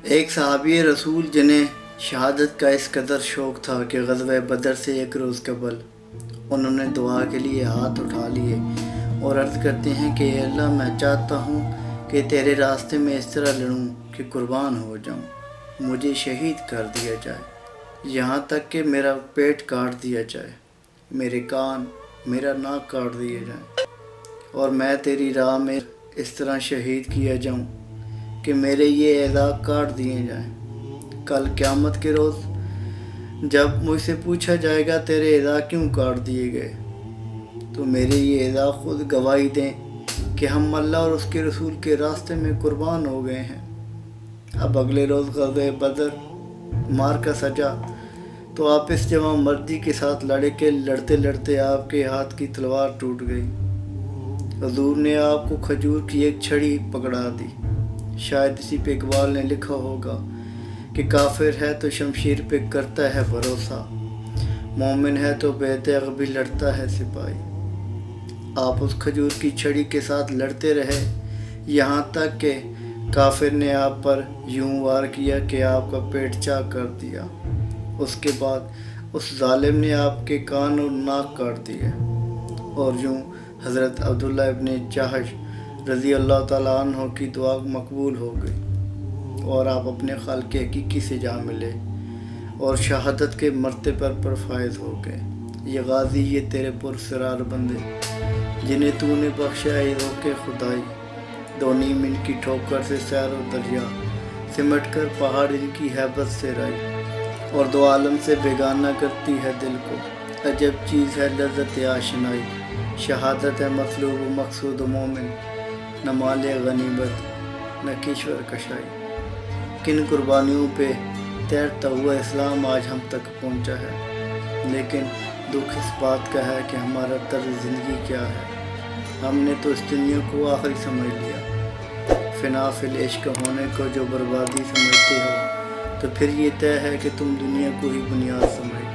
ایک صحابی رسول جنہیں شہادت کا اس قدر شوق تھا کہ غزوہ بدر سے ایک روز قبل انہوں نے دعا کے لیے ہاتھ اٹھا لیے اور عرض کرتے ہیں کہ اے اللہ، میں چاہتا ہوں کہ تیرے راستے میں اس طرح لڑوں کہ قربان ہو جاؤں، مجھے شہید کر دیا جائے، یہاں تک کہ میرا پیٹ کاٹ دیا جائے، میرے کان، میرا ناک کاٹ دیے جائیں، اور میں تیری راہ میں اس طرح شہید کیا جاؤں کہ میرے یہ اعضاء کاٹ دیے جائیں۔ کل قیامت کے روز جب مجھ سے پوچھا جائے گا تیرے اعضاء کیوں کاٹ دیے گئے، تو میرے یہ اعضاء خود گواہی دیں کہ ہم اللہ اور اس کے رسول کے راستے میں قربان ہو گئے ہیں۔ اب اگلے روز غزوہ بدر مار کا سجا تو آپ اس جواں مردی کے ساتھ لڑتے لڑتے آپ کے ہاتھ کی تلوار ٹوٹ گئی۔ حضور نے آپ کو کھجور کی ایک چھڑی پکڑا دی۔ شاید اسی پہ اقبال نے لکھا ہوگا کہ کافر ہے تو شمشیر پہ کرتا ہے بھروسہ، مومن ہے تو بے تیغ بھی لڑتا ہے سپاہی۔ آپ اس کھجور کی چھڑی کے ساتھ لڑتے رہے یہاں تک کہ کافر نے آپ پر یوں وار کیا کہ آپ کا پیٹ چاک کر دیا۔ اس کے بعد اس ظالم نے آپ کے کان اور ناک کاٹ دیے، اور یوں حضرت عبداللہ ابن جحش رضی اللہ تعالیٰ عنہ کی دعا مقبول ہو گئی، اور آپ اپنے خالق حقیقی سے جا ملے اور شہادت کے مرتبے پر فائز ہو گئے۔ یہ غازی، یہ تیرے پرسرار بندے جنہیں تو نے بخشا روک خدائی، دو نیم ان کی ٹھوکر سے سیر و دریا، سمٹ کر پہاڑ ان کی ہیبت سے رائی، اور دو عالم سے بیگانہ کرتی ہے دل کو، عجب چیز ہے لذت آشنائی، شہادت ہے مطلوب و مقصود و مومن، نہ مال غنیمت نہ کشور کشائی۔ کن قربانیوں پہ تیرتا ہوا اسلام آج ہم تک پہنچا ہے، لیکن دکھ اس بات کا ہے کہ ہمارا طرز زندگی کیا ہے۔ ہم نے تو اس دنیا کو آخری سمجھ لیا، فنا فی العشق ہونے کو جو بربادی سمجھتے ہو، تو پھر یہ طے ہے کہ تم دنیا کو ہی بنیاد سمجھ